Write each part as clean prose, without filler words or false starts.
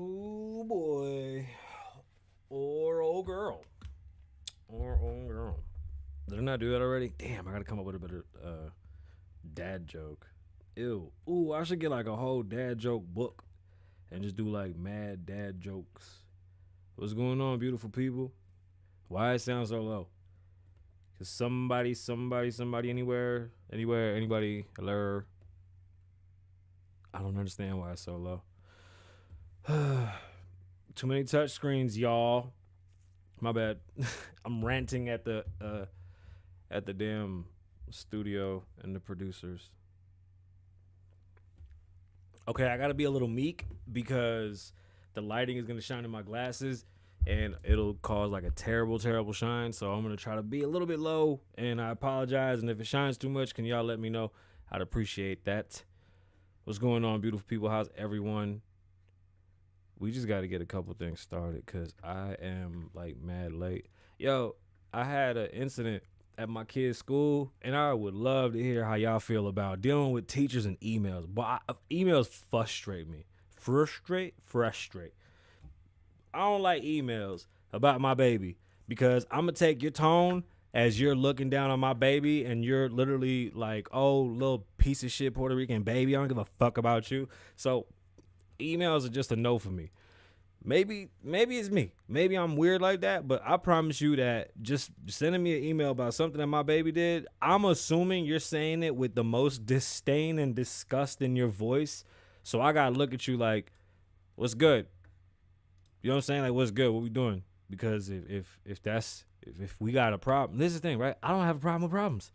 Oh boy. Or old girl. Or old girl. Did I not do that already? Damn, I gotta come up with a better dad joke. Ew. Ooh, I should get like a whole dad joke book and just do like mad dad jokes. What's going on, beautiful people? Why it sound so low? Cause somebody, anywhere, anybody, hello. I don't understand why it's so low. Too many touch screens, y'all. My bad. I'm ranting at the damn studio and the producers. Okay, I gotta be a little meek because the lighting is gonna shine in my glasses and it'll cause like a terrible, terrible shine. So I'm gonna try to be a little bit low and I apologize. And if it shines too much, can y'all let me know? I'd appreciate that. What's going on, beautiful people? How's everyone? We just got to get a couple things started because I am like mad late. Yo, I had an incident at my kid's school, and I would love to hear how y'all feel about dealing with teachers and emails. But emails frustrate me. Frustrate. I don't like emails about my baby because I'm going to take your tone as you're looking down on my baby and you're literally like, oh, little piece of shit Puerto Rican baby. I don't give a fuck about you. So emails are just a no for me. Maybe it's me. Maybe I'm weird like that, but I promise you that just sending me an email about something that my baby did, I'm assuming you're saying it with the most disdain and disgust in your voice. So I gotta look at you like, what's good? You know what I'm saying? Like, what's good? What we doing? Because if we got a problem, this is the thing, right? I don't have a problem with problems.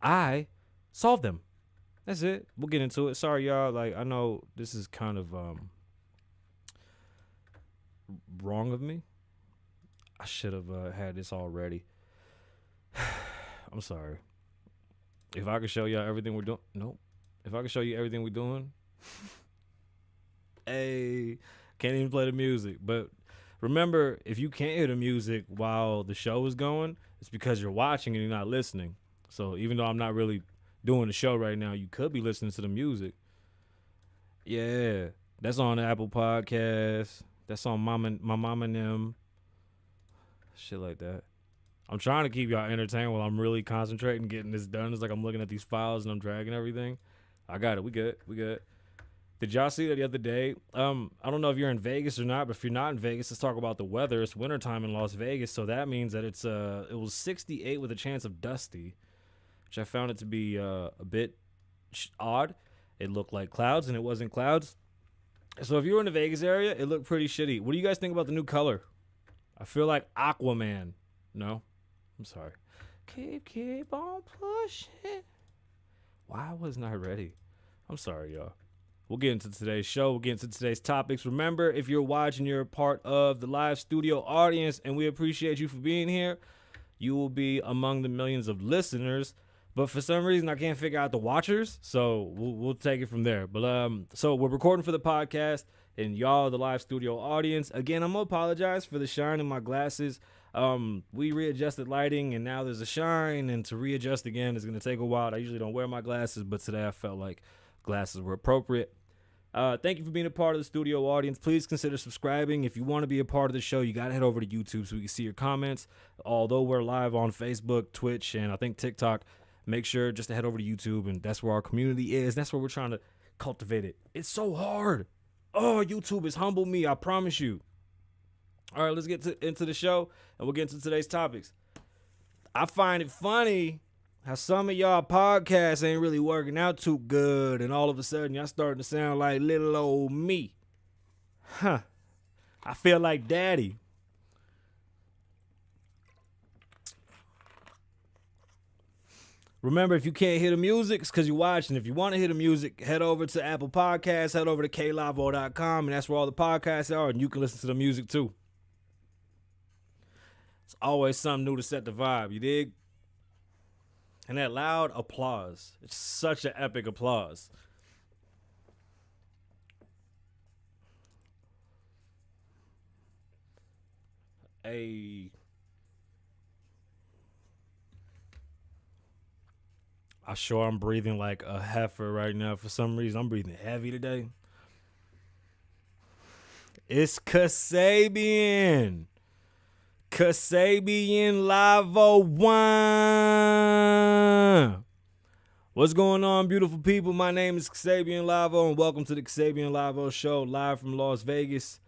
I solve them. That's it. We'll get into it. Sorry, y'all. Like, I know this is kind of wrong of me. I should have had this already. I'm sorry. If I could show y'all everything we're doing, nope. If I could show you everything we're doing, hey, can't even play the music. But remember, if you can't hear the music while the show is going, it's because you're watching and you're not listening. So even though I'm not really doing the show right now, you could be listening to the music. Yeah, that's on Apple Podcasts. That's on my mama and them. Shit like that. I'm trying to keep y'all entertained while I'm really concentrating getting this done. It's like I'm looking at these files and I'm dragging everything. I got it. We good. Did y'all see that the other day? I don't know if you're in Vegas or not, but if you're not in Vegas, let's talk about the weather. It's wintertime in Las Vegas, so that means that it was 68 with a chance of dusty, which I found it to be a bit odd. It looked like clouds and it wasn't clouds. So if you were in the Vegas area, it looked pretty shitty. What do you guys think about the new color? I feel like Aquaman. No? I'm sorry. Keep on pushing. Why wasn't I ready? I'm sorry, y'all. We'll get into today's show. We'll get into today's topics. Remember, if you're watching, you're a part of the live studio audience, and we appreciate you for being here. You will be among the millions of listeners. But for some reason, I can't figure out the watchers, so we'll take it from there. But so we're recording for the podcast, and y'all, the live studio audience. Again, I'm gonna apologize for the shine in my glasses. We readjusted lighting, and now there's a shine, and to readjust again is gonna take a while. I usually don't wear my glasses, but today I felt like glasses were appropriate. Thank you for being a part of the studio audience. Please consider subscribing. If you want to be a part of the show, you got to head over to YouTube so we can see your comments. Although we're live on Facebook, Twitch, and I think TikTok, make sure just to head over to YouTube, and that's where our community is. That's where we're trying to cultivate it. It's so hard. Oh, YouTube has humbled me, I promise you. All right, let's get into the show, and we'll get into today's topics. I find it funny how some of y'all podcasts ain't really working out too good, and all of a sudden y'all starting to sound like little old me. Huh. I feel like daddy. Remember, if you can't hear the music, it's because you're watching. If you want to hear the music, head over to Apple Podcasts, head over to klavoe.com, and that's where all the podcasts are, and you can listen to the music too. It's always something new to set the vibe, you dig? And that loud applause. It's such an epic applause. I sure I'm breathing like a heifer right now. For some reason, I'm breathing heavy today. It's Kasabian. Kasabian Lavoe wine. What's going on, beautiful people? My name is Kasabian Lavoe, and welcome to the Kasabian Lavoe Show, live from Las Vegas.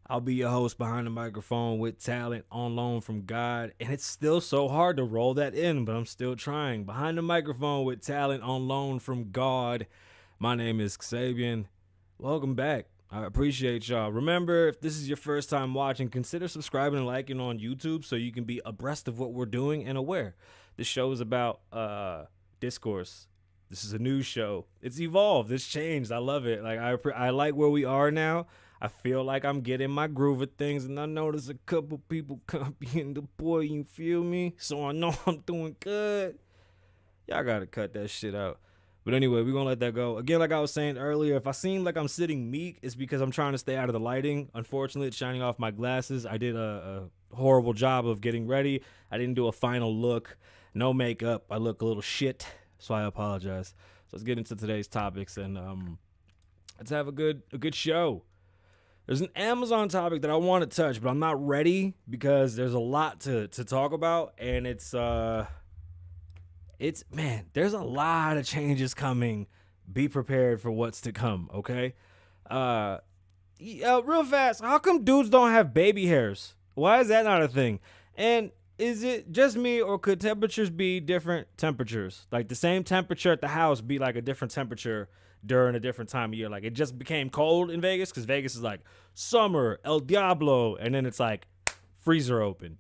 I'll be your host behind the microphone with talent on loan from God. And it's still so hard to roll that in, but I'm still trying. Behind the microphone with talent on loan from God. My name is Kasabian. Welcome back. I appreciate y'all. Remember, if this is your first time watching, consider subscribing and liking on YouTube so you can be abreast of what we're doing and aware. This show is about discourse. This is a new show. It's evolved. It's changed. I love it. Like I like where we are now. I feel like I'm getting my groove of things, and I notice a couple people copying the boy, you feel me? So I know I'm doing good. Y'all gotta cut that shit out. But anyway, we're gonna let that go. Again, like I was saying earlier, if I seem like I'm sitting meek, it's because I'm trying to stay out of the lighting. Unfortunately, it's shining off my glasses. I did a horrible job of getting ready. I didn't do a final look. No makeup. I look a little shit, so I apologize. So let's get into today's topics, and let's have a good show. There's an Amazon topic that I want to touch, but I'm not ready because there's a lot to talk about, and it's there's a lot of changes coming. Be prepared for what's to come, okay? Real fast, how come dudes don't have baby hairs? Why is that not a thing? And is it just me, or could temperatures be different temperatures? Like the same temperature at the house be like a different temperature during a different time of year? Like it just became cold in Vegas because Vegas is like summer, El Diablo, and then it's like freezer open,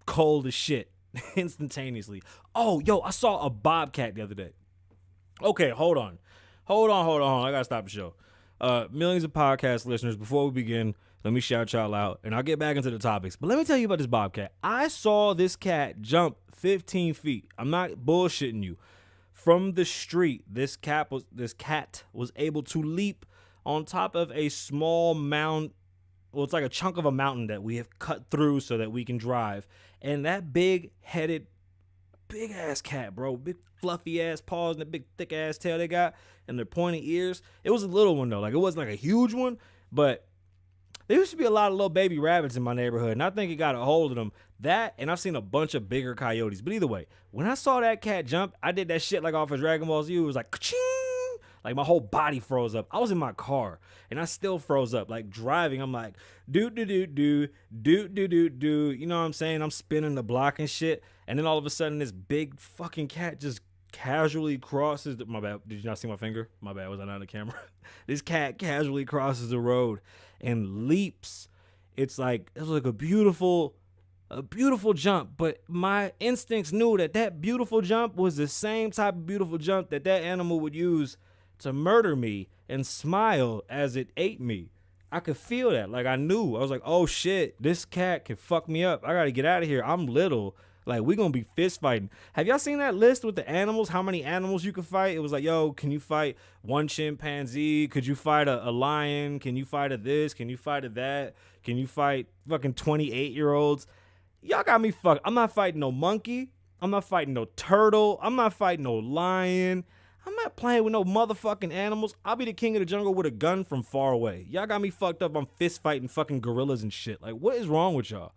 cold as shit instantaneously. Oh, yo, I saw a bobcat the other day. Okay, hold on. I gotta stop the show. Millions of podcast listeners, before we begin, let me shout y'all out, and I'll get back into the topics. But let me tell you about this bobcat. I saw this cat jump 15 feet. I'm not bullshitting you. From the street, this cat was able to leap on top of a small mound. Well, it's like a chunk of a mountain that we have cut through so that we can drive. And that big-headed, big-ass cat, bro, big fluffy-ass paws and the big thick-ass tail they got and their pointy ears. It was a little one, though. Like, it wasn't like a huge one, but there used to be a lot of little baby rabbits in my neighborhood, and I think it got a hold of them. That, and I've seen a bunch of bigger coyotes. But either way, when I saw that cat jump, I did that shit like off of Dragon Ball Z. It was like, ka-ching! Like my whole body froze up. I was in my car, and I still froze up. Like driving, I'm like, do. You know what I'm saying? I'm spinning the block and shit. And then all of a sudden, this big fucking cat just casually crosses my bad. Did you not see my finger? My bad. Was I not on the camera? This cat casually crosses the road and leaps. It was like a beautiful jump, but my instincts knew that beautiful jump was the same type of beautiful jump that animal would use to murder me and smile as it ate me. I could feel that. Like I knew. I was like, oh shit, this cat can fuck me up. I gotta get out of here. I'm little. Like we gonna be fist fighting. Have y'all seen that list with the animals? How many animals you can fight? It was like, yo, can you fight one chimpanzee? Could you fight a lion? Can you fight a this? Can you fight a that? Can you fight fucking 28-year-olds? Y'all got me fucked. I'm not fighting no monkey. I'm not fighting no turtle. I'm not fighting no lion. I'm not playing with no motherfucking animals. I'll be the king of the jungle with a gun from far away. Y'all got me fucked up. I'm fist fighting fucking gorillas and shit. Like, what is wrong with y'all?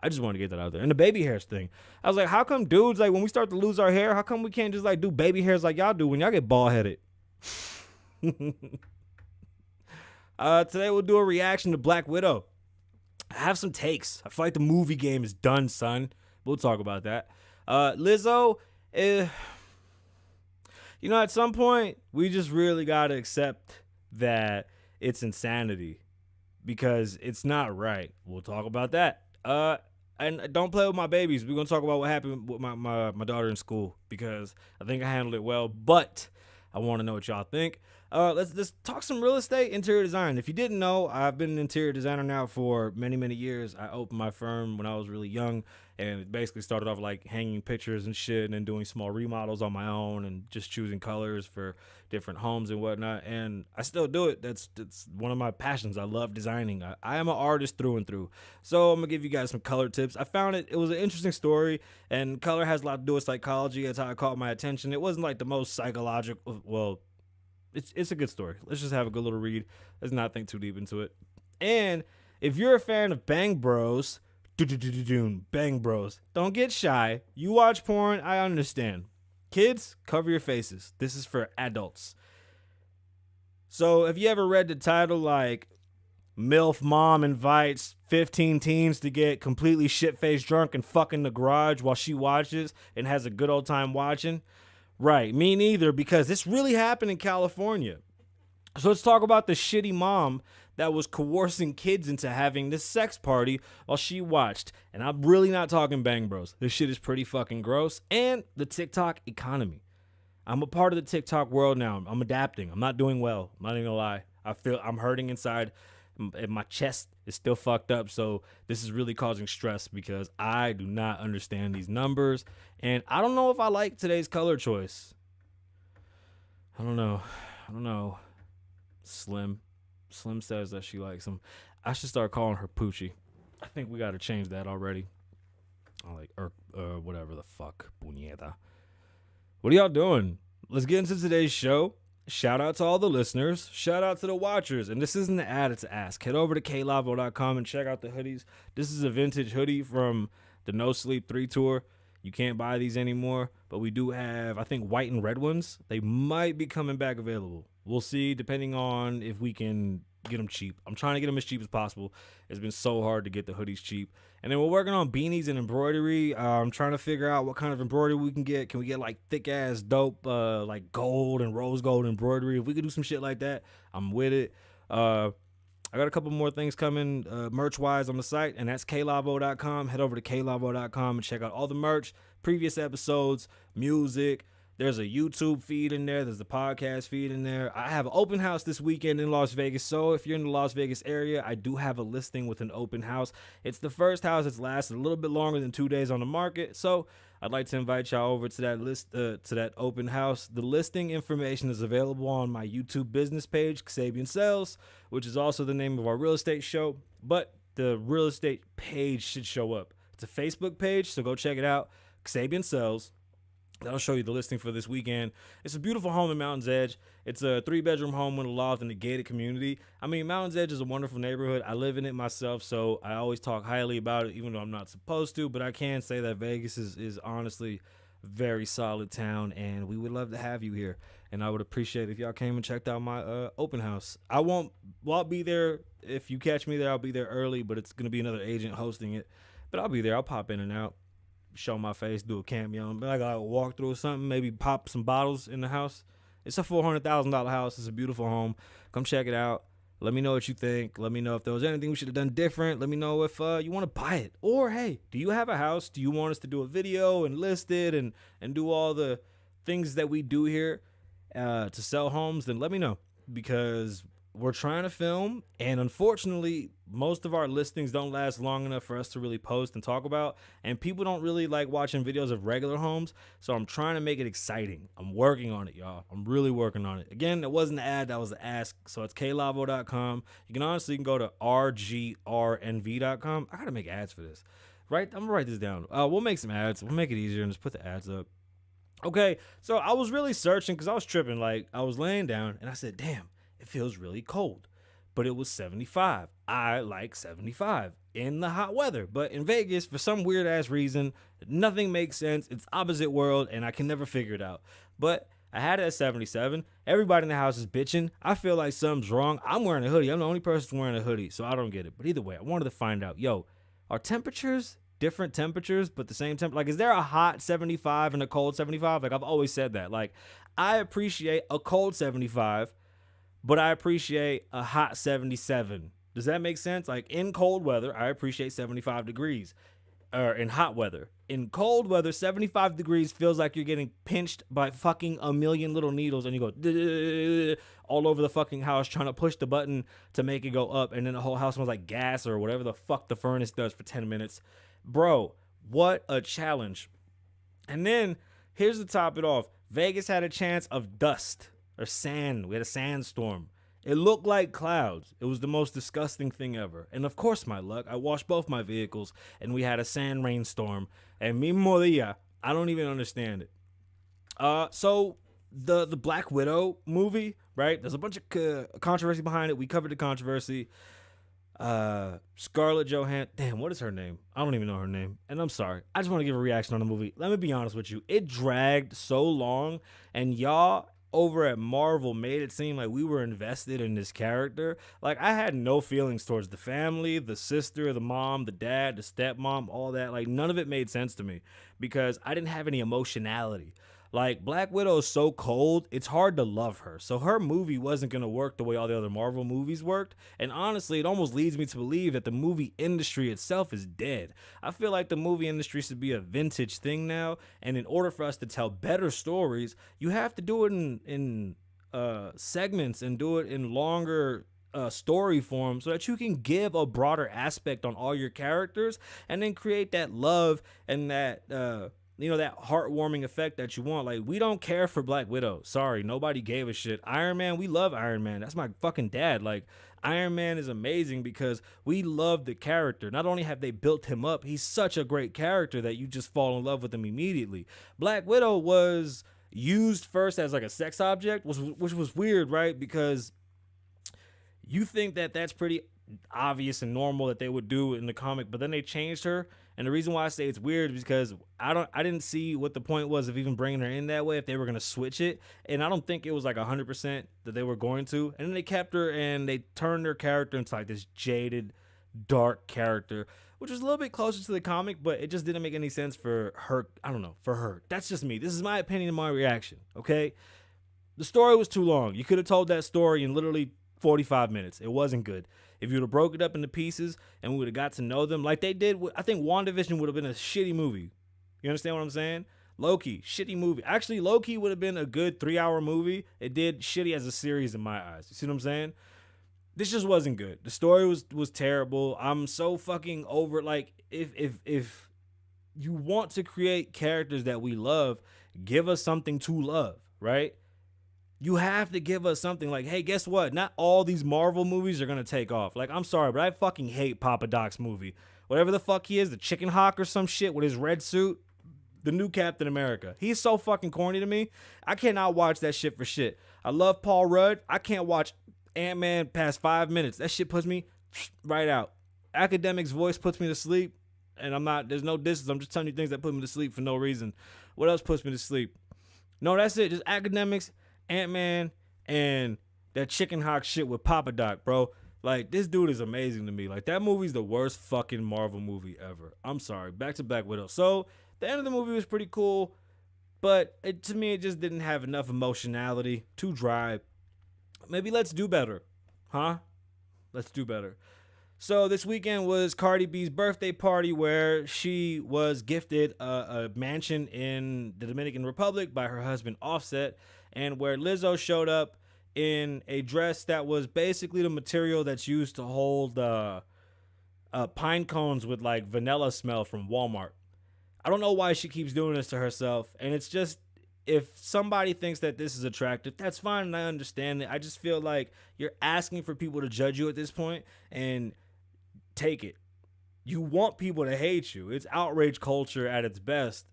I just want to get that out there. And the baby hairs thing. I was like, how come dudes, like, when we start to lose our hair, how come we can't just, like, do baby hairs like y'all do when y'all get bald-headed? Today we'll do a reaction to Black Widow. I have some takes. I feel like the movie game is done, son. We'll talk about that. Lizzo, you know, at some point, we just really got to accept that it's insanity because it's not right. We'll talk about that. And don't play with my babies. We're going to talk about what happened with my daughter in school because I think I handled it well, but I want to know what y'all think. Let's talk some real estate, interior design. If you didn't know, I've been an interior designer now for many, many years. I opened my firm when I was really young, and it basically started off like hanging pictures and shit and then doing small remodels on my own and just choosing colors for different homes and whatnot. And I still do it. That's one of my passions. I love designing. I am an artist through and through. So I'm going to give you guys some color tips. I found it was an interesting story, and color has a lot to do with psychology. That's how it caught my attention. It wasn't like the most psychological, well, it's a good story. Let's just have a good little read. Let's not think too deep into it. And if you're a fan of Bang Bros, Bang Bros, don't get shy. You watch porn, I understand. Kids, cover your faces. This is for adults. So if you ever read the title like MILF Mom invites 15 teens to get completely shit-faced drunk and fuck in the garage while she watches and has a good old time watching, right, me neither, because this really happened in California. So let's talk about the shitty mom that was coercing kids into having this sex party while she watched. And I'm really not talking Bang Bros. This shit is pretty fucking gross. And the TikTok economy. I'm a part of the TikTok world now. I'm adapting. I'm not doing well. I'm not even gonna lie. I feel I'm hurting inside. And my chest is still fucked up. So this is really causing stress because I do not understand these numbers. And I don't know if I like today's color choice. I don't know. Slim says that she likes him. I should start calling her Poochie. I think we got to change that already. I like whatever the fuck, puñeta. What are y'all doing? Let's get into today's show. Shout out to all the listeners. Shout out to the watchers. And this isn't an ad, it's an ask. Head over to kasabianlavoe.com and check out the hoodies. This is a vintage hoodie from the No Sleep 3 tour. You can't buy these anymore, but we do have, I think, white and red ones. They might be coming back available. We'll see, depending on if we can get them cheap. I'm trying to get them as cheap as possible. It's been so hard to get the hoodies cheap. And then we're working on beanies and embroidery. I'm trying to figure out what kind of embroidery we can get. Can we get like thick ass dope, like gold and rose gold embroidery? If we could do some shit like that, I'm with it. I got a couple more things coming merch-wise on the site, and that's kasabianlavoe.com. Head over to kasabianlavoe.com and check out all the merch, previous episodes, music. There's a YouTube feed in there. There's a podcast feed in there. I have an open house this weekend in Las Vegas, so if you're in the Las Vegas area, I do have a listing with an open house. It's the first house that's lasted a little bit longer than 2 days on the market, so I'd like to invite y'all over to that open house. The listing information is available on my YouTube business page, Kasabian Sales, which is also the name of our real estate show, but the real estate page should show up. It's a Facebook page, so go check it out, Kasabian Sales. That'll show you the listing for this weekend. It's a beautiful home in Mountain's Edge. It's a 3-bedroom home with a loft in a gated community. I mean, Mountain's Edge is a wonderful neighborhood. I live in it myself, so I always talk highly about it, even though I'm not supposed to. But I can say that Vegas is honestly a very solid town, and we would love to have you here. And I would appreciate if y'all came and checked out my open house. I'll be there. If you catch me there, I'll be there early, but it's going to be another agent hosting it. But I'll be there. I'll pop in and out. Show my face, do a cameo, but I gotta walk through something, maybe pop some bottles in the house. It's a $400,000 house. It's a beautiful home. Come check it out. Let me know what you think. Let me know if there was anything we should have done different. Let me know if you want to buy it. Or, hey, do you have a house? Do you want us to do a video and list it and do all the things that we do here to sell homes? Then let me know, because we're trying to film, and unfortunately, most of our listings don't last long enough for us to really post and talk about, and people don't really like watching videos of regular homes, so I'm trying to make it exciting. I'm working on it, y'all. I'm really working on it. Again, it wasn't an ad, that was an ask, so it's kasabianlavoe.com. You can go to rgrnv.com. I gotta make ads for this, right? I'm gonna write this down. We'll make some ads. We'll make it easier and just put the ads up. Okay, so I was really searching because I was tripping. Like, I was laying down, and I said, damn, it feels really cold, but it was 75. I like 75 in the hot weather, but in Vegas, for some weird ass reason, nothing makes sense. It's opposite world, and I can never figure it out. But I had it at 77. Everybody in the house is bitching. I feel like something's wrong. I'm wearing a hoodie. I'm the only person wearing a hoodie, so I don't get it. But either way, I wanted to find out, are temperatures different temperatures, but the same temp? Like, is there a hot 75 and a cold 75? Like, I've always said that. Like, I appreciate a cold 75, but I appreciate a hot 77. Does that make sense? Like, in cold weather, I appreciate 75 degrees. Or in hot weather. In cold weather, 75 degrees feels like you're getting pinched by fucking a million little needles, and you go all over the fucking house trying to push the button to make it go up, and then the whole house smells like gas or whatever the fuck the furnace does for 10 minutes. Bro, what a challenge. And then, here's to top it off. Vegas had a chance of dust. Or sand. We had a sandstorm. It looked like clouds. It was the most disgusting thing ever. And of course, my luck, I washed both my vehicles, and we had a sand rainstorm. And mi moría, I don't even understand it. So the Black Widow movie, right? There's a bunch of controversy behind it. We covered the controversy. Scarlett Johansson. Damn, what is her name? I don't even know her name. And I'm sorry. I just want to give a reaction on the movie. Let me be honest with you. It dragged so long, and y'all over at Marvel made it seem like we were invested in this character. Like, I had no feelings towards the family, the sister, the mom, the dad, the stepmom, all that. Like, none of it made sense to me because I didn't have any emotionality. Like, Black Widow is so cold, it's hard to love her. So her movie wasn't going to work the way all the other Marvel movies worked. And honestly, it almost leads me to believe that the movie industry itself is dead. I feel like the movie industry should be a vintage thing now. And in order for us to tell better stories, you have to do it in segments and do it in longer story form so that you can give a broader aspect on all your characters and then create that love and that that heartwarming effect that you want. Like, we don't care for Black Widow. Sorry, nobody gave a shit. Iron Man, we love Iron Man. That's my fucking dad. Like, Iron Man is amazing because we love the character. Not only have they built him up, he's such a great character that you just fall in love with him immediately. Black Widow was used first as like a sex object, which was weird, right? Because you think that that's pretty obvious and normal that they would do in the comic, but then they changed her. And the reason why I say it's weird is because I didn't see what the point was of even bringing her in that way if they were going to switch it. And I don't think it was like 100% that they were going to. And then they kept her and they turned her character into like this jaded, dark character, which was a little bit closer to the comic, but it just didn't make any sense for her. I don't know, for her. That's just me. This is my opinion and my reaction, okay? The story was too long. You could have told that story in literally 45 minutes. It wasn't good. If you would have broke it up into pieces and we would have got to know them like they did, I think WandaVision would have been a shitty movie. You understand what I'm saying? Loki, shitty movie. Actually, Loki would have been a good 3-hour movie. It did shitty as a series in my eyes. You see what I'm saying? This just wasn't good. The story was terrible. I'm so fucking over. Like, if you want to create characters that we love, give us something to love, right? You have to give us something like, hey, guess what? Not all these Marvel movies are going to take off. Like, I'm sorry, but I fucking hate Papa Doc's movie. Whatever the fuck he is, the Chicken Hawk or some shit with his red suit, the new Captain America. He's so fucking corny to me. I cannot watch that shit for shit. I love Paul Rudd. I can't watch Ant-Man past 5 minutes. That shit puts me right out. Academic's voice puts me to sleep, and there's no distance. I'm just telling you things that put me to sleep for no reason. What else puts me to sleep? No, that's it. Just Academics, Ant-Man, and that Chicken Hawk shit with Papa Doc, bro. Like, this dude is amazing to me. Like, that movie's the worst fucking Marvel movie ever. I'm sorry. Back to Black Widow. So, the end of the movie was pretty cool, but to me, it just didn't have enough emotionality. Too dry. Maybe let's do better. Huh? Let's do better. So this weekend was Cardi B's birthday party where she was gifted a mansion in the Dominican Republic by her husband Offset, and where Lizzo showed up in a dress that was basically the material that's used to hold pine cones with like vanilla smell from Walmart. I don't know why she keeps doing this to herself, and it's just, if somebody thinks that this is attractive, that's fine, and I understand it. I just feel like you're asking for people to judge you at this point, and take it. You want people to hate you. It's outrage culture at its best,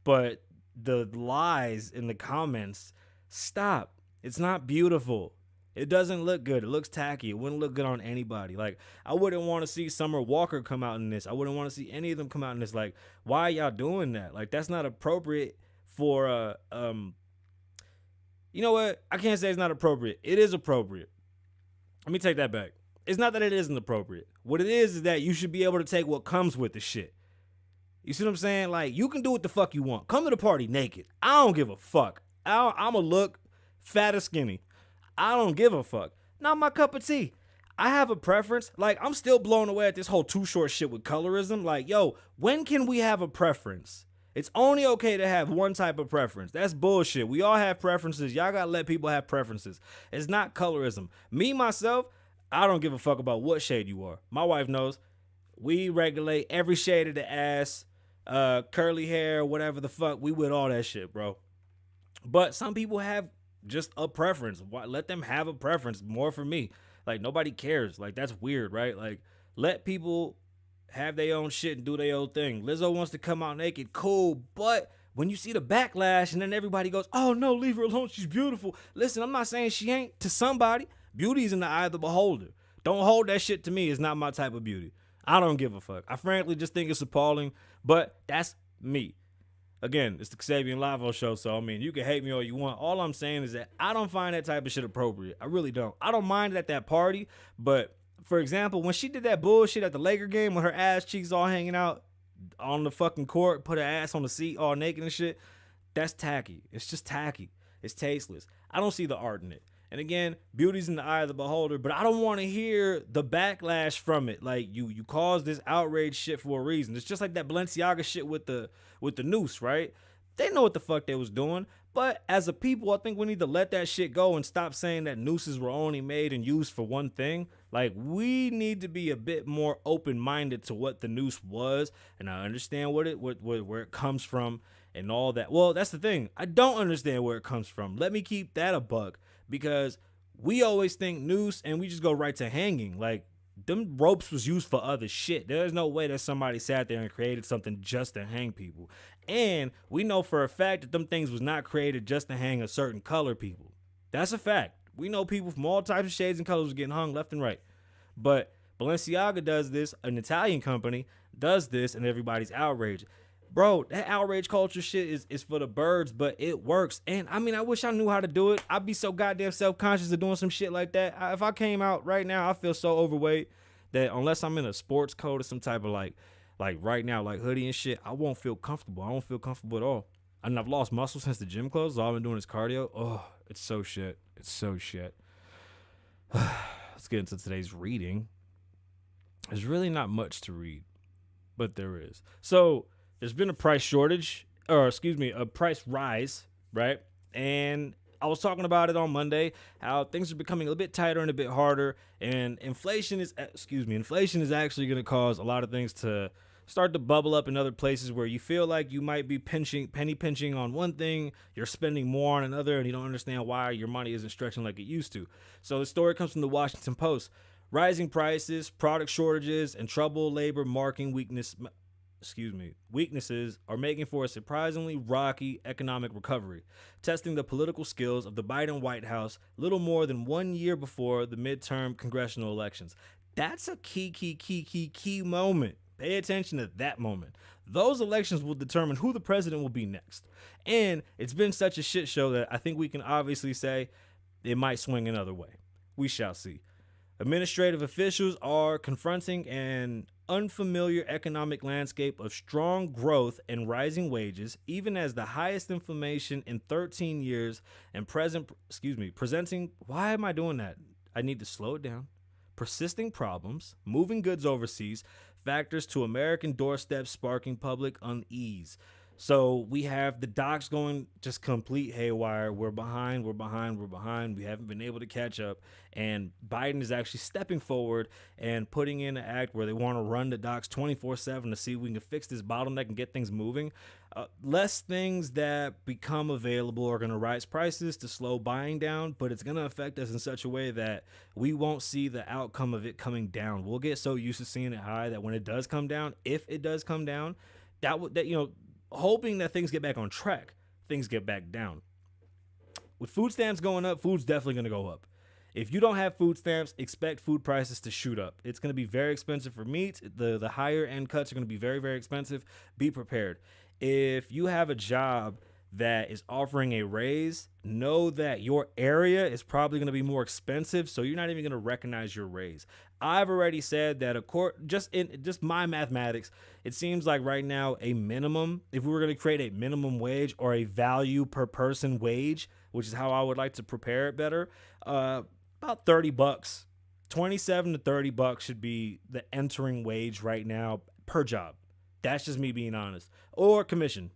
but the lies in the comments, stop. It's not beautiful. It doesn't look good. It looks tacky. It wouldn't look good on anybody. Like, I wouldn't want to see Summer Walker come out in this. I wouldn't want to see any of them come out in this. Like, why are y'all doing that? Like, that's not appropriate for you know what? I can't say it's not appropriate. It is appropriate. Let me take that back. It's not that it isn't appropriate. What it is that you should be able to take what comes with the shit. You see what I'm saying? Like, you can do what the fuck you want. Come to the party naked. I don't give a fuck. I'ma look fat or skinny. I don't give a fuck. Not my cup of tea. I have a preference. Like, I'm still blown away at this whole too short shit with colorism. Like, yo, when can we have a preference? It's only okay to have one type of preference. That's bullshit. We all have preferences. Y'all gotta let people have preferences. It's not colorism. Me, myself, I don't give a fuck about what shade you are. My wife knows. We regulate every shade of the ass, curly hair, whatever the fuck. We with all that shit, bro. But some people have just a preference. Let them have a preference. More for me. Like, nobody cares. Like, that's weird, right? Like, let people have their own shit and do their own thing. Lizzo wants to come out naked. Cool. But when you see the backlash and then everybody goes, oh, no, leave her alone. She's beautiful. Listen, I'm not saying she ain't to somebody. Beauty is in the eye of the beholder. Don't hold that shit to me. It's not my type of beauty. I don't give a fuck. I frankly just think it's appalling, but that's me. Again, it's the Kasabian Lavoe show, so I mean, you can hate me all you want. All I'm saying is that I don't find that type of shit appropriate. I really don't. I don't mind it at that party, but for example, when she did that bullshit at the Laker game when her ass cheeks all hanging out on the fucking court, put her ass on the seat all naked and shit, that's tacky. It's just tacky. It's tasteless. I don't see the art in it. And again, beauty's in the eye of the beholder, but I don't want to hear the backlash from it. Like you caused this outrage shit for a reason. It's just like that Balenciaga shit with the noose, right? They know what the fuck they was doing. But as a people, I think we need to let that shit go and stop saying that nooses were only made and used for one thing. Like, we need to be a bit more open-minded to what the noose was, and I understand where it comes from and all that. Well, that's the thing. I don't understand where it comes from. Let me keep that a buck, because we always think noose and we just go right to hanging. Like, them ropes was used for other shit. There's no way that somebody sat there and created something just to hang people. And we know for a fact that them things was not created just to hang a certain color people. That's a fact. We know people from all types of shades and colors was getting hung left and right. But Balenciaga does this, an Italian company does this, and everybody's outraged. Bro, that outrage culture shit is for the birds, but it works. And I mean, I wish I knew how to do it. I'd be so goddamn self-conscious of doing some shit like that. If I came out right now, I feel so overweight that unless I'm in a sports coat or some type of like right now, like hoodie and shit, I won't feel comfortable. I won't feel comfortable at all. And I've lost muscle since the gym closed. All I've been doing is cardio. Oh, it's so shit. It's so shit. Let's get into today's reading. There's really not much to read, but there is. So there's been a price shortage, or excuse me, a price rise, right? And I was talking about it on Monday, how things are becoming a bit tighter and a bit harder, and inflation is actually going to cause a lot of things to start to bubble up in other places where you feel like you might be penny pinching on one thing, you're spending more on another, and you don't understand why your money isn't stretching like it used to. So the story comes from the Washington Post. Rising prices, product shortages, and trouble labor marking weaknesses are making for a surprisingly rocky economic recovery, testing the political skills of the Biden White House little more than 1 year before the midterm congressional elections. That's a key moment. Pay attention to that moment. Those elections will determine who the president will be next. And it's been such a shit show that I think we can obviously say it might swing another way. We shall see. Administrative officials are confronting an unfamiliar economic landscape of strong growth and rising wages, even as the highest inflation in 13 years and presenting, why am I doing that? I need to slow it down. Persisting problems, moving goods overseas, factors to American doorsteps sparking public unease. So we have the docks going just complete haywire. We're behind. We haven't been able to catch up. And Biden is actually stepping forward and putting in an act where they want to run the docks 24/7 to see if we can fix this bottleneck and get things moving. Less things that become available are going to rise prices to slow buying down, but it's going to affect us in such a way that we won't see the outcome of it coming down. We'll get so used to seeing it high that when it does come down, if it does come down, hoping that things get back on track, things get back down. With food stamps going up, food's definitely going to go up. If you don't have food stamps, expect food prices to shoot up. It's going to be very expensive for meats. The higher end cuts are going to be very, very expensive. Be prepared. If you have a job that is offering a raise, know that your area is probably going to be more expensive, so you're not even going to recognize your raise. I've already said that just my mathematics, it seems like right now a minimum, if we were going to create a minimum wage or a value per person wage, which is how I would like to prepare it better, about $30, 27 to $30 should be the entering wage right now per job. That's just me being honest. Or commission.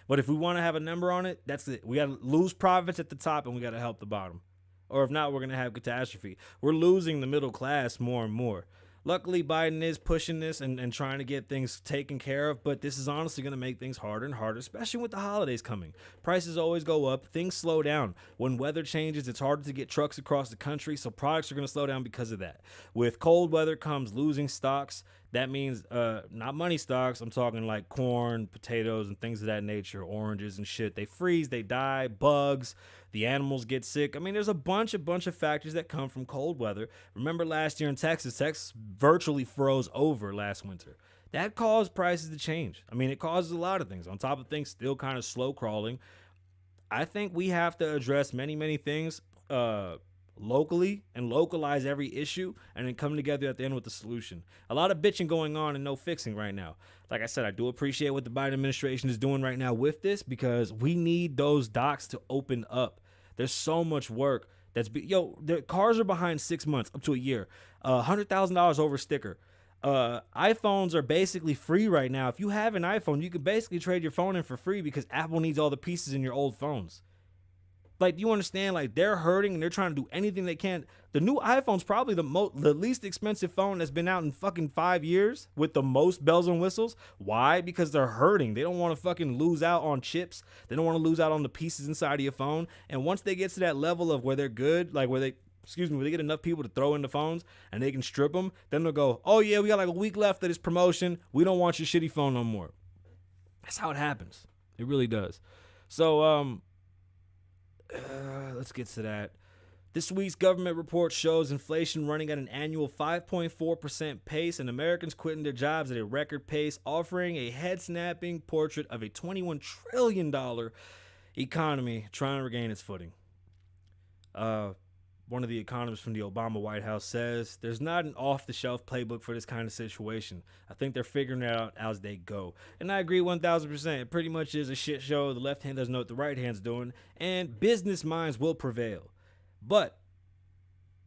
But if we want to have a number on it, that's it. We got to lose profits at the top and we got to help the bottom. Or if not, we're going to have catastrophe. We're losing the middle class more and more. Luckily, Biden is pushing this and trying to get things taken care of, but this is honestly going to make things harder and harder, especially with the holidays coming. Prices always go up. Things slow down. When weather changes, it's harder to get trucks across the country, so products are going to slow down because of that. With cold weather comes losing stocks. That means not money stocks. I'm talking like corn, potatoes, and things of that nature, oranges and shit. They freeze, they die, bugs, the animals get sick. I mean, there's a bunch of factors that come from cold weather. Remember last year in Texas, Texas virtually froze over last winter. That caused prices to change. I mean, it causes a lot of things. On top of things still kind of slow crawling, I think we have to address many things locally and localize every issue and then come together at the end with the solution. A lot of bitching going on and no fixing right now. Like I said, I do appreciate what the Biden administration is doing right now with this because we need those docks to open up. There's so much work their cars are behind 6 months up to a year. $100,000 over sticker. iPhones are basically free right now. If you have an iPhone, you can basically trade your phone in for free because Apple needs all the pieces in your old phones. Like, you understand? Like, they're hurting and they're trying to do anything they can. The new iPhone's probably the least expensive phone that's been out in fucking 5 years with the most bells and whistles. Why? Because they're hurting. They don't want to fucking lose out on chips. They don't want to lose out on the pieces inside of your phone. And once they get to that level of where they're good, like where they get enough people to throw in the phones and they can strip them, then they'll go, oh yeah, we got like a week left of this promotion. We don't want your shitty phone no more. That's how it happens. It really does. So, let's get to that. This week's government report shows inflation running at an annual 5.4% pace and Americans quitting their jobs at a record pace, offering a head-snapping portrait of a $21 trillion economy trying to regain its footing. One of the economists from the Obama White House says there's not an off-the-shelf playbook for this kind of situation. I think they're figuring it out as they go. And I agree 1,000%. It pretty much is a shit show. The left hand doesn't know what the right hand's doing. And business minds will prevail. But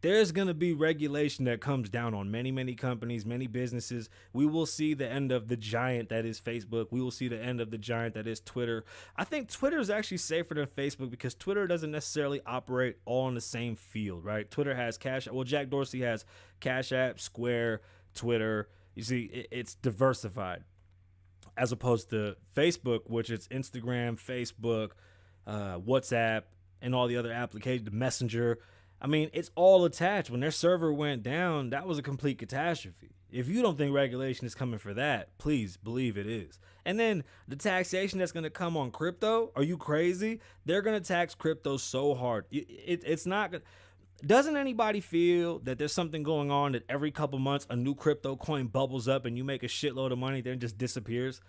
there's going to be regulation that comes down on many companies, many businesses. We will see the end of the giant that is Facebook. We will see the end of the giant that is Twitter. I think Twitter is actually safer than Facebook because Twitter doesn't necessarily operate all in the same field, right? Twitter has Jack Dorsey has Cash App, Square, Twitter. You see, it's diversified as opposed to Facebook, which is Instagram, Facebook, WhatsApp, and all the other applications, the Messenger. I mean, it's all attached. When their server went down, that was a complete catastrophe. If you don't think regulation is coming for that, please believe it is. And then the taxation that's going to come on crypto, are you crazy? They're going to tax crypto so hard. It's not going to... Doesn't anybody feel that there's something going on that every couple months a new crypto coin bubbles up and you make a shitload of money, then it just disappears?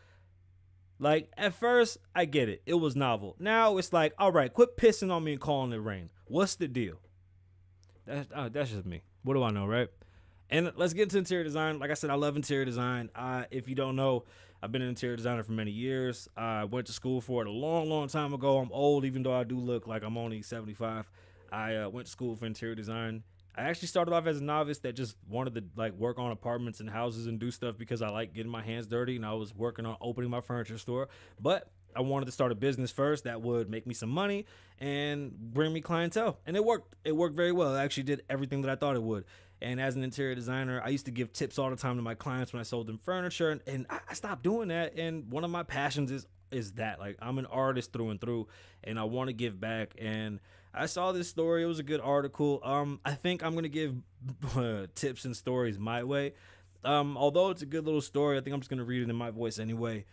Like, at first, I get it. It was novel. Now it's like, all right, quit pissing on me and calling it rain. What's the deal? That's just me. What do I know, right? And let's get into interior design. Like I said, I love interior design. If you don't know, I've been an interior designer for many years. I went to school for it a long time ago. I'm old, even though I do look like I'm only 75. I went to school for interior design. I actually started off as a novice that just wanted to like work on apartments and houses and do stuff because I like getting my hands dirty, and I was working on opening my furniture store. But I wanted to start a business first that would make me some money and bring me clientele. And it worked. It worked very well. It actually did everything that I thought it would. And as an interior designer, I used to give tips all the time to my clients when I sold them furniture. And I stopped doing that. And one of my passions is that. Like, I'm an artist through and through, and I want to give back. And I saw this story. It was a good article. I think I'm going to give tips and stories my way. Although it's a good little story, I think I'm just going to read it in my voice anyway.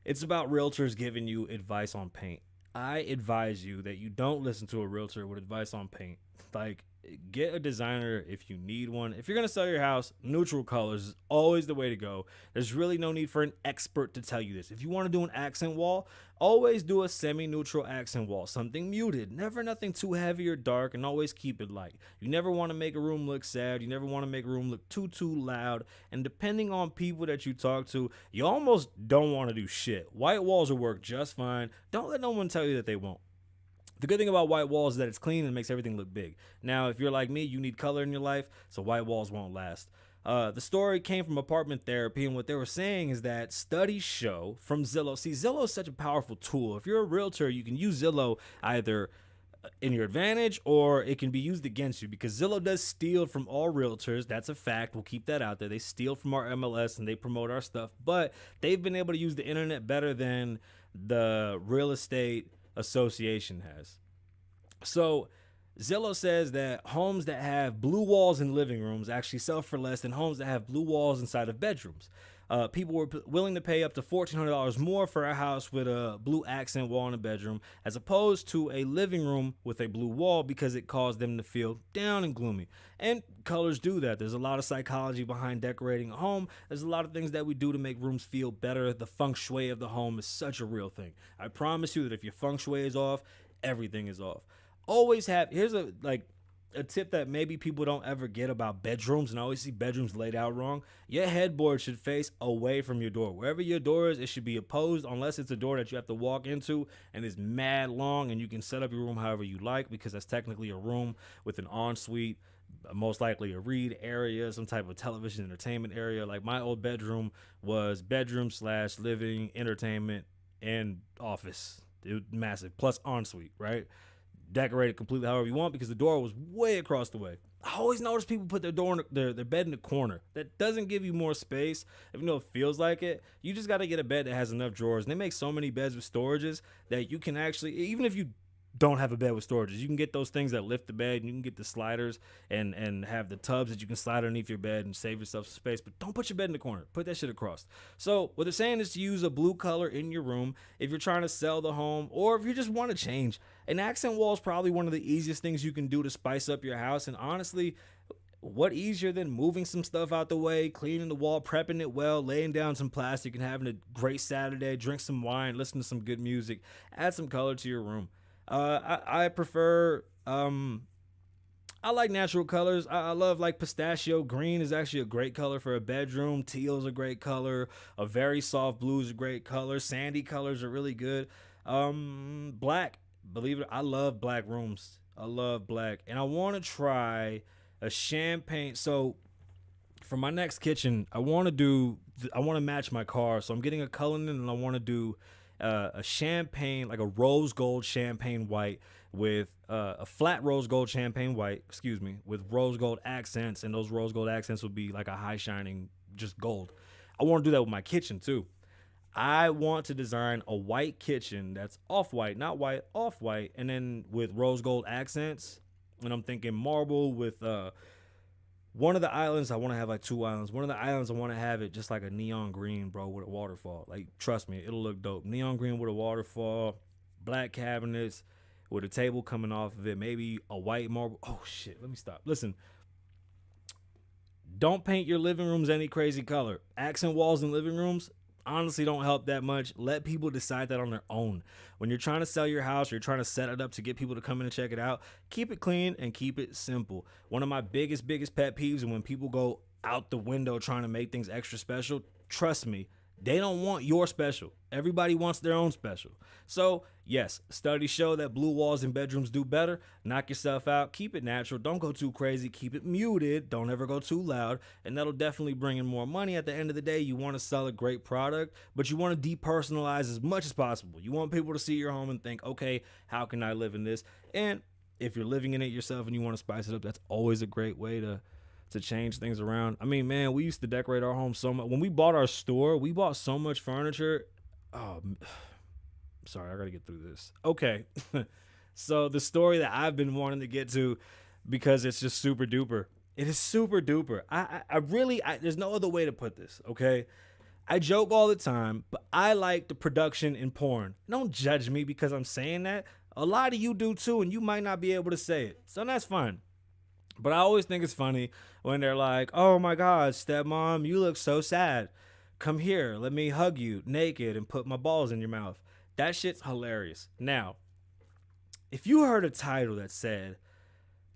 It's about realtors giving you advice on paint. I advise you that you don't listen to a realtor with advice on paint. Like, get a designer if you need one. If you're going to sell your house, neutral colors is always the way to go. There's really no need for an expert to tell you this. If you want to do an accent wall, always do a semi-neutral accent wall. Something muted. Never nothing too heavy or dark, and always keep it light. You never want to make a room look sad. You never want to make a room look too loud. And depending on people that you talk to, you almost don't want to do shit. White walls will work just fine. Don't let no one tell you that they won't. The good thing about white walls is that it's clean and makes everything look big. Now, if you're like me, you need color in your life, so white walls won't last. The story came from apartment therapy, and what they were saying is that studies show from Zillow. See, Zillow is such a powerful tool. If you're a realtor, you can use Zillow either in your advantage or it can be used against you, because Zillow does steal from all realtors. That's a fact. We'll keep that out there. They steal from our MLS and they promote our stuff, but they've been able to use the internet better than the real estate association has. So Zillow says that homes that have blue walls in living rooms actually sell for less than homes that have blue walls inside of bedrooms. People were willing to pay up to $1,400 more for a house with a blue accent wall in a bedroom as opposed to a living room with a blue wall because it caused them to feel down and gloomy. And colors do that. There's a lot of psychology behind decorating a home. There's a lot of things that we do to make rooms feel better. The feng shui of the home is such a real thing. I promise you that if your feng shui is off, everything is off. Always have, here's a tip that maybe people don't ever get about bedrooms, and I always see bedrooms laid out wrong. Your headboard should face away from your door. Wherever your door is, it should be opposed unless it's a door that you have to walk into and is mad long, and you can set up your room however you like because that's technically a room with an ensuite, most likely a read area, some type of television entertainment area. Like my old bedroom was bedroom / living, entertainment, and office. It was massive, plus ensuite, right? Decorate it completely however you want because the door was way across the way. I always notice people put their bed in the corner. That doesn't give you more space, even though it feels like it. You just got to get a bed that has enough drawers. And they make so many beds with storages that you can actually, even if you don't have a bed with storages, you can get those things that lift the bed, and you can get the sliders and have the tubs that you can slide underneath your bed and save yourself some space. But don't put your bed in the corner. Put that shit across. So what they're saying is to use a blue color in your room if you're trying to sell the home or if you just want to change. An accent wall is probably one of the easiest things you can do to spice up your house. And honestly, what easier than moving some stuff out the way, cleaning the wall, prepping it well, laying down some plastic and having a great Saturday, drink some wine, listen to some good music, add some color to your room. I prefer, I like natural colors. I love like pistachio green is actually a great color for a bedroom. Teal is a great color. A very soft blue is a great color. Sandy colors are really good. Black, believe it, I love black rooms. I love black. And I want to try a champagne. So for my next kitchen, I want to match my car. So I'm getting a Cullinan and I want to do a champagne, like a rose gold champagne white with a flat rose gold champagne white, with rose gold accents. And those rose gold accents would be like a high shining, just gold. I want to do that with my kitchen too. I want to design a white kitchen that's off-white, not white, off-white, and then with rose gold accents. And I'm thinking marble with one of the islands. I want to have like 2 islands. One of the islands I want to have it just like a neon green, bro, with a waterfall. Like, trust me, it'll look dope. Neon green with a waterfall, black cabinets with a table coming off of it, maybe a white marble. Oh shit, let me stop. Listen, don't paint your living rooms any crazy color. Accent walls in living rooms honestly don't help that much. Let people decide that on their own. When you're trying to sell your house or you're trying to set it up to get people to come in and check it out, keep it clean and keep it simple. One of my biggest pet peeves is when people go out the window trying to make things extra special. Trust me, they don't want your special. Everybody wants their own special. So yes, studies show that blue walls in bedrooms do better. Knock yourself out. Keep it natural. Don't go too crazy. Keep it muted. Don't ever go too loud. And that'll definitely bring in more money. At the end of the day, you want to sell a great product, but you want to depersonalize as much as possible. You want people to see your home and think, okay, how can I live in this? And if you're living in it yourself and you want to spice it up, that's always a great way to change things around. I mean, man, we used to decorate our home so much. When we bought our store, we bought so much furniture. Oh, sorry, I gotta get through this. Okay. So the story that I've been wanting to get to because it's just super duper. It is super duper. I really, there's no other way to put this, okay? I joke all the time, but I like the production in porn. Don't judge me because I'm saying that. A lot of you do too, and you might not be able to say it. So that's fine. But I always think it's funny when they're like, oh my God, stepmom, you look so sad. Come here, let me hug you naked and put my balls in your mouth. That shit's hilarious. Now, if you heard a title that said,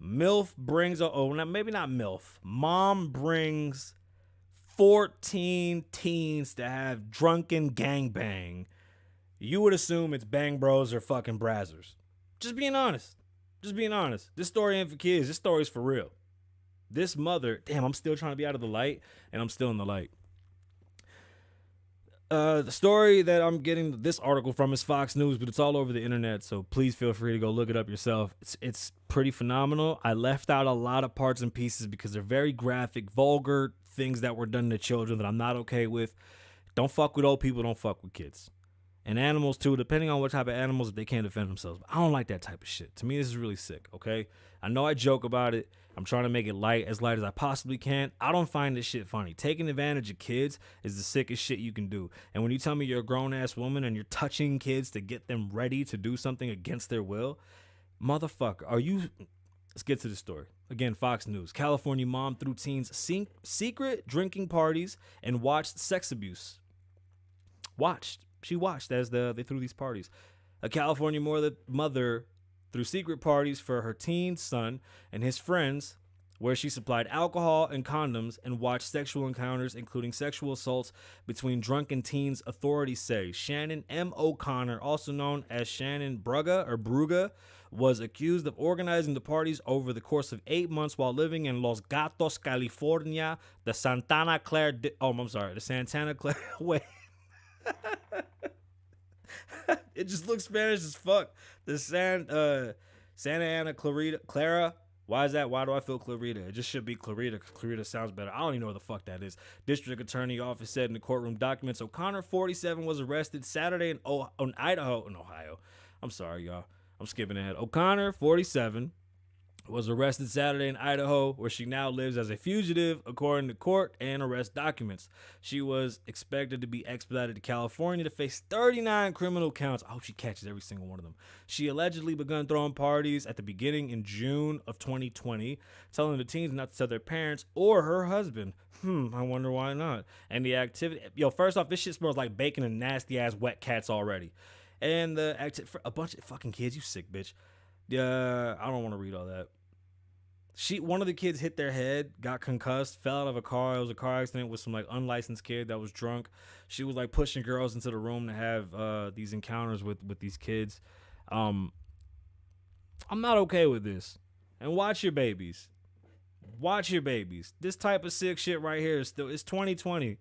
MILF brings, maybe not MILF, mom brings 14 teens to have drunken gangbang, you would assume it's Bang Bros or fucking Brazzers. Just being honest. This story ain't for kids. This story's for real. This mother, damn, I'm still trying to be out of the light, and I'm still in the light. The story that I'm getting this article from is Fox News, but it's all over the internet, so please feel free to go look it up yourself. It's pretty phenomenal. I left out a lot of parts and pieces because they're very graphic, vulgar things that were done to children that I'm not okay with. Don't fuck with old people. Don't fuck with kids. And animals too, depending on what type of animals, if they can't defend themselves. But I don't like that type of shit. To me, this is really sick, okay? I know I joke about it. I'm trying to make it light as I possibly can. I don't find this shit funny. Taking advantage of kids is the sickest shit you can do. And when you tell me you're a grown-ass woman and you're touching kids to get them ready to do something against their will, motherfucker, are you... Let's get to the story. Again, Fox News. California mom threw teens secret drinking parties and watched sex abuse. She watched as they threw these parties. A California mother threw secret parties for her teen son and his friends, where she supplied alcohol and condoms and watched sexual encounters, including sexual assaults between drunken teens, authorities say. Shannon M. O'Connor, also known as Shannon Bruga, was accused of organizing the parties over the course of 8 months while living in Los Gatos, California, the Santana Clara. Wait. It just looks Spanish as fuck. The Santa Ana Clara. Why is that? Why do I feel Clarita? It just should be Clarita because Clarita sounds better. I don't even know what the fuck that is. District Attorney Office said in the courtroom documents, O'Connor, 47, was arrested Saturday in Ohio. I'm sorry, y'all. I'm skipping ahead. O'Connor, 47, was arrested Saturday in Idaho, where she now lives as a fugitive, according to court and arrest documents. She was expected to be expedited to California to face 39 criminal counts. I hope she catches every single one of them. She allegedly begun throwing parties at the beginning in June of 2020, telling the teens not to tell their parents or her husband. I wonder why not. And the activity... first off, this shit smells like bacon and nasty-ass wet cats already. And for a bunch of fucking kids, you sick bitch. I don't want to read all that. One of the kids hit their head, got concussed, fell out of a car. It was a car accident with some like unlicensed kid that was drunk. She was like pushing girls into the room to have these encounters with these kids. I'm not okay with this. And watch your babies. Watch your babies. This type of sick shit right here it's 2020,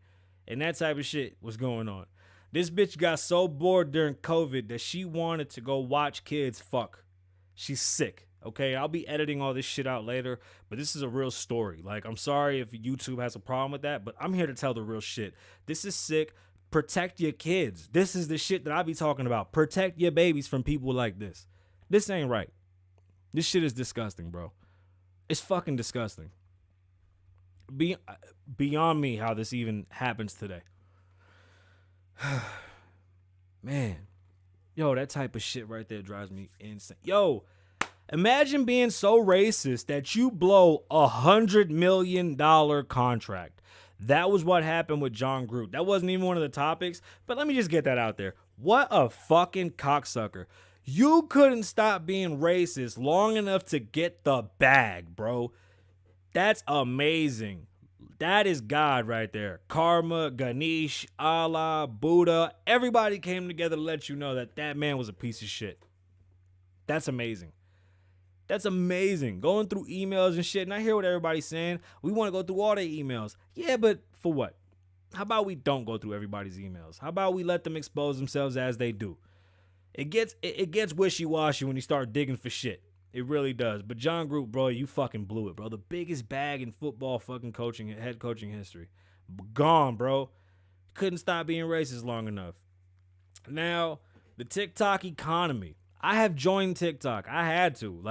and that type of shit was going on. This bitch got so bored during COVID that she wanted to go watch kids fuck. She's sick. Okay, I'll be editing all this shit out later, but this is a real story. Like, I'm sorry if YouTube has a problem with that, but I'm here to tell the real shit. This is sick. Protect your kids. This is the shit that I be talking about. Protect your babies from people like this. This ain't right. This shit is disgusting, bro. It's fucking disgusting. Beyond me how this even happens today. Man. Yo, that type of shit right there drives me insane. Yo, imagine being so racist that you blow $100 million contract. That was what happened with John Groot. That wasn't even one of the topics, but let me just get that out there. What a fucking cocksucker. You couldn't stop being racist long enough to get the bag, bro. That's amazing. That is God right there. Karma, Ganesh, Allah, Buddha, everybody came together to let you know that that man was a piece of shit. That's amazing. That's amazing. Going through emails and shit, and I hear what everybody's saying. We want to go through all their emails. Yeah, but for what? How about we don't go through everybody's emails? How about we let them expose themselves as they do? It gets wishy-washy when you start digging for shit. It really does. But John Groot, bro, you fucking blew it, bro. The biggest bag in football fucking head coaching history. Gone, bro. Couldn't stop being racist long enough. Now, the Tick-Tock economy. I have joined TikTok. I had to.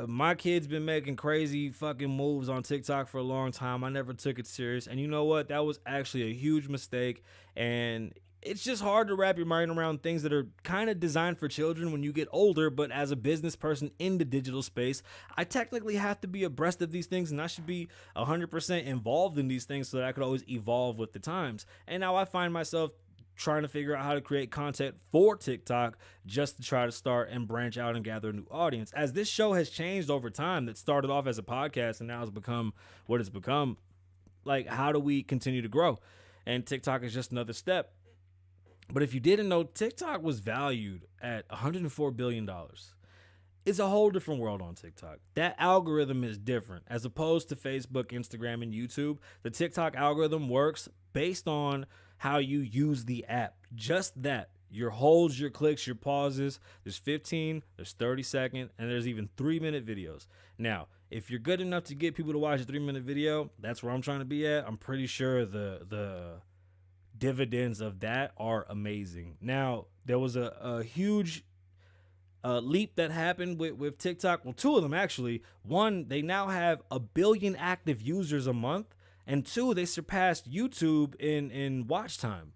My kid's been making crazy fucking moves on TikTok for a long time. I never took it serious. And you know what? That was actually a huge mistake. And it's just hard to wrap your mind around things that are kind of designed for children when you get older. But as a business person in the digital space, I technically have to be abreast of these things, and I should be 100% involved in these things so that I could always evolve with the times. And now I find myself trying to figure out how to create content for TikTok just to try to start and branch out and gather a new audience. As this show has changed over time, that started off as a podcast and now has become what it's become, like, how do we continue to grow? And TikTok is just another step. But if you didn't know, TikTok was valued at $104 billion. It's a whole different world on TikTok. That algorithm is different. As opposed to Facebook, Instagram, and YouTube, the TikTok algorithm works based on how you use the app. Just that. Your holds, your clicks, your pauses. There's 15, there's 30-second, and there's even 3-minute videos. Now, if you're good enough to get people to watch a 3-minute video, that's where I'm trying to be at. I'm pretty sure the dividends of that are amazing. Now, there was a huge leap that happened with TikTok. Well, two of them actually. One, they now have 1 billion active users a month, and two, they surpassed YouTube in watch time.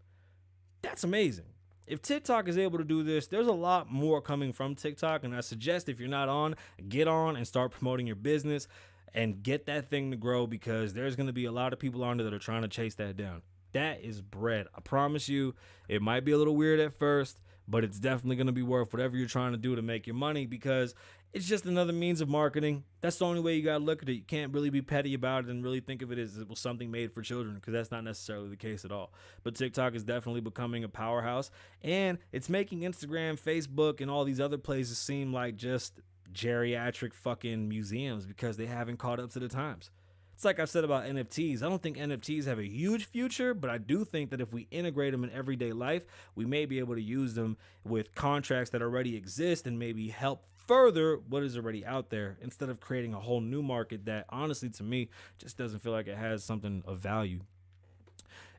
That's amazing. If TikTok is able to do this, there's a lot more coming from TikTok, and I suggest if you're not on, get on and start promoting your business and get that thing to grow, because there's going to be a lot of people on there that are trying to chase that down. That is bread. I promise you, it might be a little weird at first, but it's definitely going to be worth whatever you're trying to do to make your money, because it's just another means of marketing. That's the only way you got to look at it. You can't really be petty about it and really think of it as it was something made for children, because that's not necessarily the case at all. But TikTok is definitely becoming a powerhouse, and it's making Instagram, Facebook, and all these other places seem like just geriatric fucking museums because they haven't caught up to the times. It's like I've said about NFTs. I don't think NFTs have a huge future, but I do think that if we integrate them in everyday life, we may be able to use them with contracts that already exist and maybe help further what is already out there, instead of creating a whole new market that honestly to me just doesn't feel like it has something of value.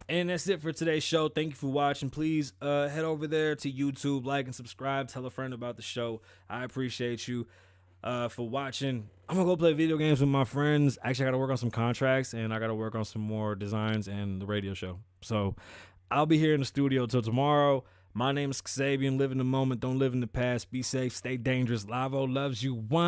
And that's it for today's show. Thank you for watching. Please head over there to YouTube, like and subscribe, tell a friend about the show. I appreciate you for watching. I'm gonna go play video games with my friends. Actually, I gotta work on some contracts, and I gotta work on some more designs and the radio show. So I'll be here in the studio till tomorrow. My name is Kasabian. Live in the moment, don't live in the past. Be safe, stay dangerous. Lavoe loves you. One.